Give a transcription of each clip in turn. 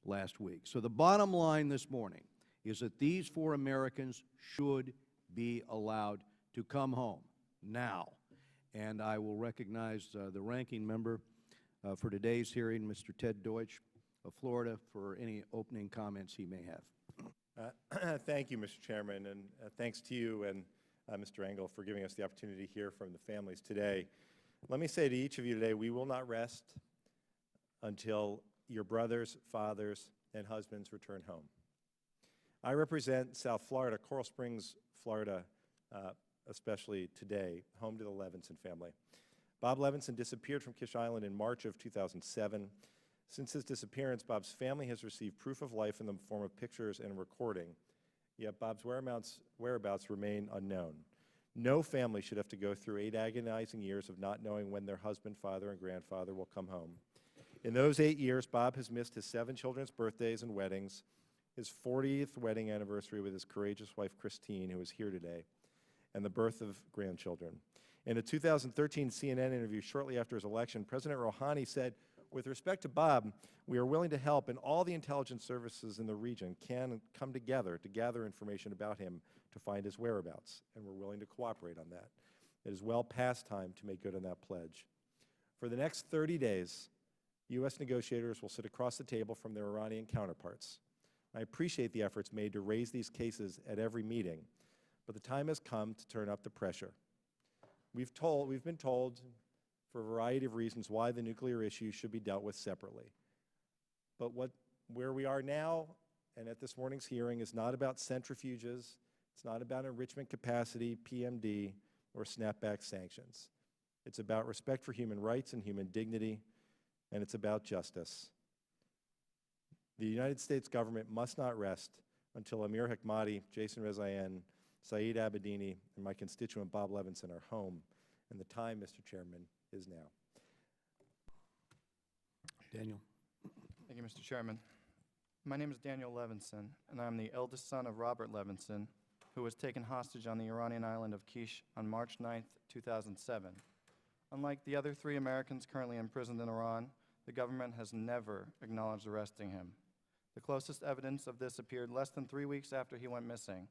last week. So the bottom line this morning is that these 4 Americans should be allowed to come home now. And I will recognize the ranking member for today's hearing, Mr. Ted Deutch of Florida, for any opening comments he may have. Thank you, Mr. Chairman, and thanks to you and Mr. Engel for giving us the opportunity to hear from the families today. Let me say to each of you today, we will not rest until your brothers, fathers, and husbands return home. I represent South Florida, Coral Springs, Florida, especially today, home to the Levinson family. Bob Levinson disappeared from Kish Island in March of 2007. Since his disappearance, Bob's family has received proof of life in the form of pictures and recording, yet Bob's whereabouts remain unknown. No family should have to go through 8 agonizing years of not knowing when their husband, father, and grandfather will come home. In those 8 years, Bob has missed his 7 children's birthdays and weddings, his 40th wedding anniversary with his courageous wife, Christine, who is here today, and the birth of grandchildren. In a 2013 CNN interview shortly after his election, President Rouhani said, "With respect to Bob, we are willing to help, and all the intelligence services in the region can come together to gather information about him to find his whereabouts, and we're willing to cooperate on that. It is well past time to make good on that pledge." For the next 30 days, U.S. negotiators will sit across the table from their Iranian counterparts. I appreciate the efforts made to raise these cases at every meeting, but the time has come to turn up the pressure. We've been told for a variety of reasons why the nuclear issue should be dealt with separately. But where we are now and at this morning's hearing is not about centrifuges, it's not about enrichment capacity, PMD, or snapback sanctions. It's about respect for human rights and human dignity, and it's about justice. The United States government must not rest until Amir Hekmati, Jason Rezaian, Saeed Abedini, and my constituent Bob Levinson are home, and the time, Mr. Chairman, is now. Daniel. Thank you, Mr. Chairman. My name is Daniel Levinson, and I'm the eldest son of Robert Levinson, who was taken hostage on the Iranian island of Kish on March 9, 2007. Unlike the other 3 Americans currently imprisoned in Iran, the government has never acknowledged arresting him. The closest evidence of this appeared less than 3 weeks after he went missing,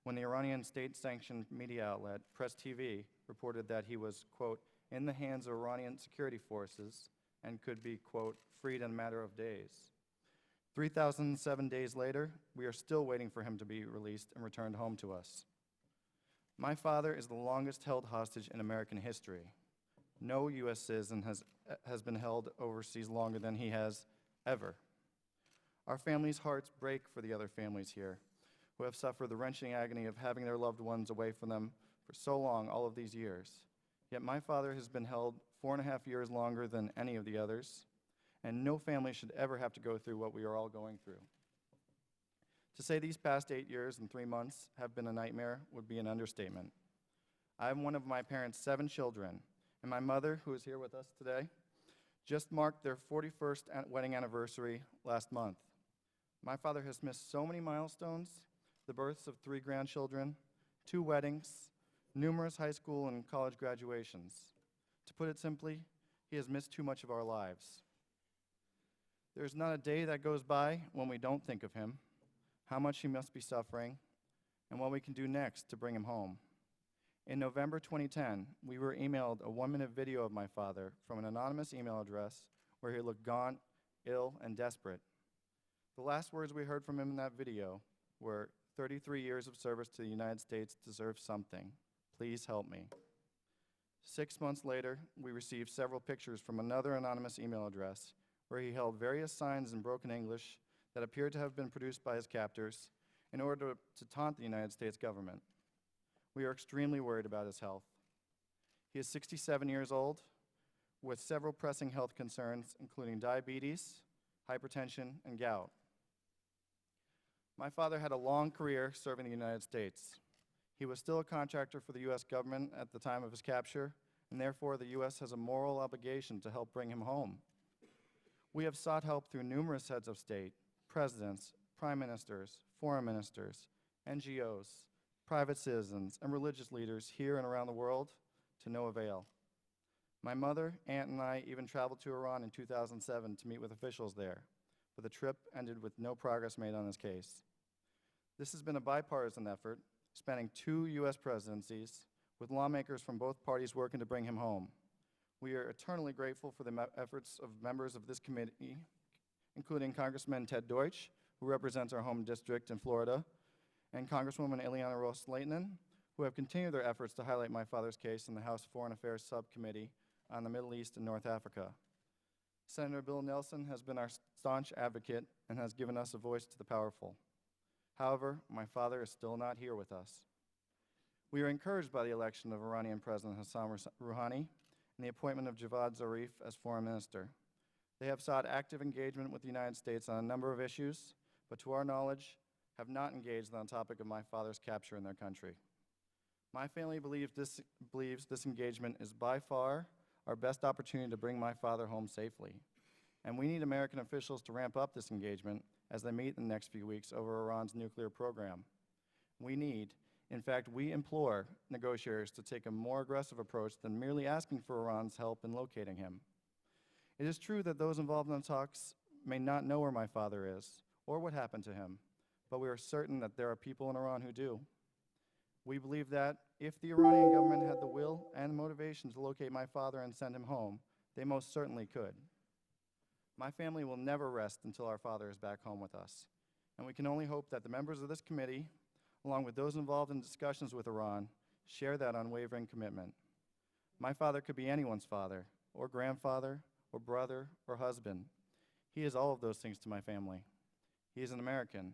when the Iranian state-sanctioned media outlet, Press TV, reported that he was, quote, in the hands of Iranian security forces and could be, quote, freed in a matter of days. 3,007 days later, we are still waiting for him to be released and returned home to us. My father is the longest held hostage in American history. No U.S. citizen has been held overseas longer than he has ever. Our family's hearts break for the other families here who have suffered the wrenching agony of having their loved ones away from them for so long, all of these years. Yet my father has been held 4.5 years longer than any of the others, and no family should ever have to go through what we are all going through. To say these past 8 years and 3 months have been a nightmare would be an understatement. I'm one of my parents' 7 children, and my mother, who is here with us today, just marked their 41st wedding anniversary last month. My father has missed so many milestones, the births of 3 grandchildren, 2 weddings, numerous high school and college graduations. To put it simply, he has missed too much of our lives. There's not a day that goes by when we don't think of him, how much he must be suffering, and what we can do next to bring him home. In November 2010, we were emailed a 1-minute video of my father from an anonymous email address where he looked gaunt, ill, and desperate. The last words we heard from him in that video were, 33 years of service to the United States deserves something. Please help me. 6 months later, we received several pictures from another anonymous email address where he held various signs in broken English that appeared to have been produced by his captors in order to taunt the United States government. We are extremely worried about his health. He is 67 years old with several pressing health concerns, including diabetes, hypertension, and gout. My father had a long career serving the United States. He was still a contractor for the U.S. government at the time of his capture, and therefore the U.S. has a moral obligation to help bring him home. We have sought help through numerous heads of state, presidents, prime ministers, foreign ministers, NGOs, private citizens, and religious leaders here and around the world, to no avail. My mother, aunt, and I even traveled to Iran in 2007 to meet with officials there, but the trip ended with no progress made on his case. This has been a bipartisan effort, spanning 2 U.S. presidencies, with lawmakers from both parties working to bring him home. We are eternally grateful for the efforts of members of this committee, including Congressman Ted Deutch, who represents our home district in Florida, and Congresswoman Ileana Ros-Lehtinen, who have continued their efforts to highlight my father's case in the House Foreign Affairs Subcommittee on the Middle East and North Africa. Senator Bill Nelson has been our staunch advocate and has given us a voice to the powerful. However, my father is still not here with us. We are encouraged by the election of Iranian President Hassan Rouhani and the appointment of Javad Zarif as foreign minister. They have sought active engagement with the United States on a number of issues, but to our knowledge, have not engaged on the topic of my father's capture in their country. My family believes this engagement is by far our best opportunity to bring my father home safely, and we need American officials to ramp up this engagement as they meet in the next few weeks over Iran's nuclear program. In fact, we implore negotiators to take a more aggressive approach than merely asking for Iran's help in locating him. It is true that those involved in the talks may not know where my father is or what happened to him, but we are certain that there are people in Iran who do. We believe that if the Iranian government had the will and motivation to locate my father and send him home, they most certainly could. My family will never rest until our father is back home with us, and we can only hope that the members of this committee, along with those involved in discussions with Iran, share that unwavering commitment. My father could be anyone's father, or grandfather, or brother, or husband. He is all of those things to my family. He is an American,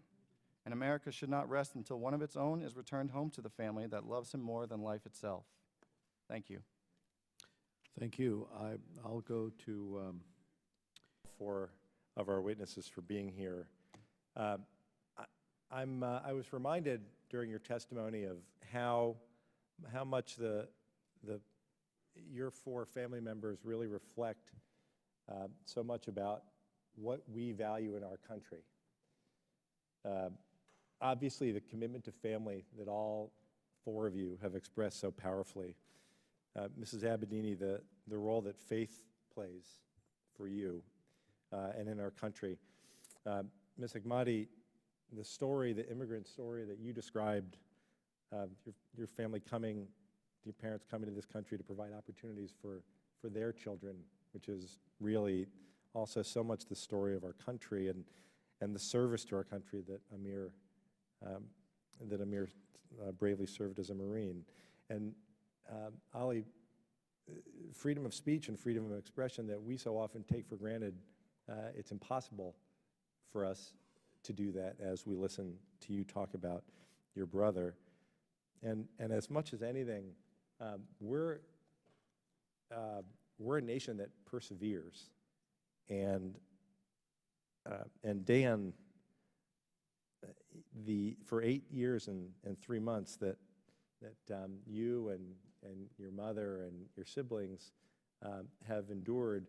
and America should not rest until one of its own is returned home to the family that loves him more than life itself. Thank you. Thank you. I'll go to 4 of our witnesses for being here. I was reminded during your testimony of how much your 4 family members really reflect so much about what we value in our country. Obviously, the commitment to family that all 4 of you have expressed so powerfully. Mrs. Abedini, the role that faith plays for you and in our country. Ms. Ahmadi, the immigrant story that you described, your family coming, your parents coming to this country to provide opportunities for their children, which is really also so much the story of our country and the service to our country that Amir bravely served as a Marine. And Ali, freedom of speech and freedom of expression that we so often take for granted, it's impossible for us to do that as we listen to you talk about your brother. And as much as anything, we're a nation that perseveres. And Dan, for 8 years and 3 months that you and your mother and your siblings have endured,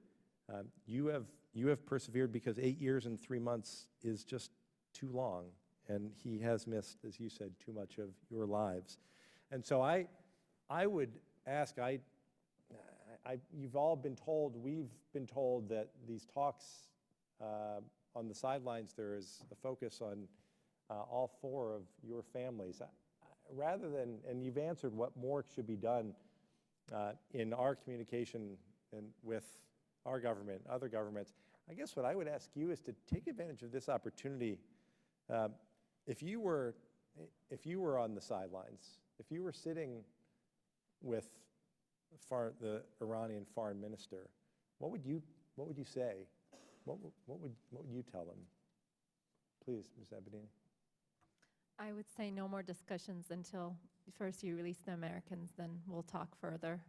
you have persevered because 8 years and 3 months is just too long, and he has missed, as you said, too much of your lives. And so I would ask, you've all been told, we've been told that these talks on the sidelines, there is a focus on all 4 of your families. Rather than, and you've answered what more should be done in our communication and with our government, other governments, I guess what I would ask you is to take advantage of this opportunity. If you were on the sidelines, if you were sitting with the Iranian foreign minister, what would you say? What would you tell them? Please, Ms. Abedini. I would say no more discussions until first you release the Americans, then we'll talk further.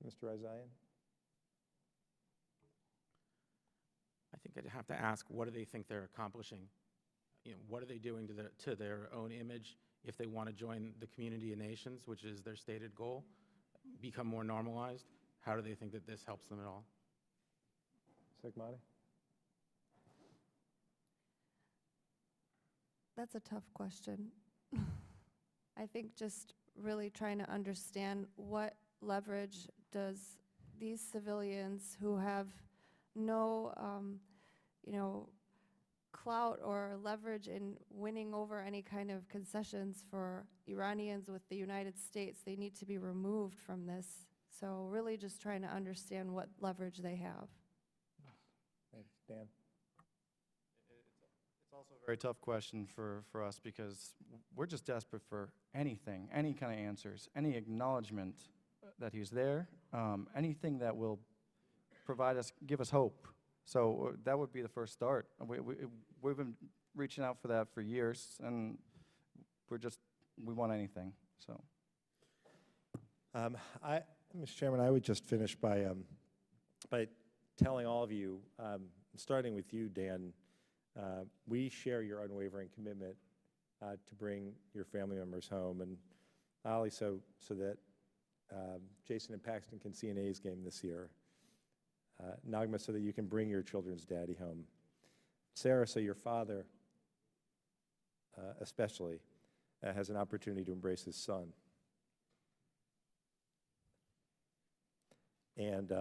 Mr. Rezaian? I think I'd have to ask, what do they think they're accomplishing? What are they doing to their own image if they want to join the community of nations, which is their stated goal, become more normalized? How do they think that this helps them at all? Ahmadi? That's a tough question. I think just really trying to understand what leverage does these civilians who have no, you know, clout or leverage in winning over any kind of concessions for Iranians with the United States. They need to be removed from this. So really just trying to understand what leverage they have. Thanks, Dan. It's also a very tough question for us because we're just desperate for anything, any kind of answers, any acknowledgement that he's there, anything that will provide us, give us hope. So that would be the first start. We've been reaching out for that for years, and we want anything, so. Mr. Chairman, I would just finish by telling all of you, starting with you, Dan, we share your unwavering commitment to bring your family members home, and Ollie, so that Jason and Paxton can see an A's game this year. Nagma, so that you can bring your children's daddy home. Sarah, so your father, especially, has an opportunity to embrace his son. And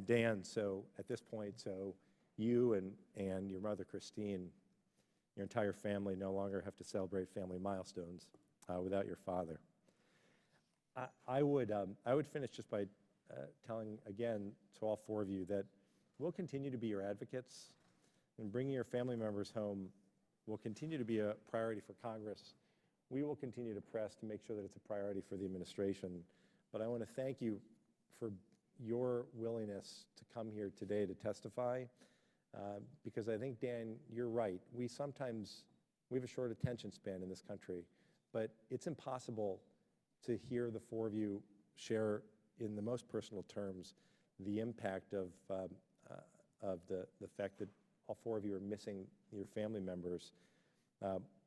Dan, so at this point, so you and your mother, Christine, your entire family no longer have to celebrate family milestones without your father. I would finish just by telling again to all four of you that we'll continue to be your advocates, and bringing your family members home will continue to be a priority for Congress. We will continue to press to make sure that it's a priority for the administration. But I want to thank you for your willingness to come here today to testify, because I think, Dan, you're right. We have a short attention span in this country, but it's impossible to hear the four of you share in the most personal terms the impact of the fact that all four of you are missing your family members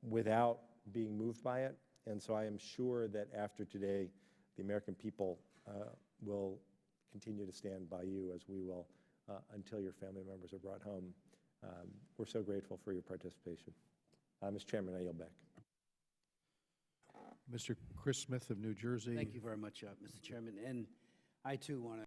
without being moved by it. And so I am sure that after today, the American people will continue to stand by you, as we will until your family members are brought home. We're so grateful for your participation. Mr. Chairman, I yield back. Mr. Chris Smith of New Jersey. Thank you very much, Mr. Chairman. And I, too, want to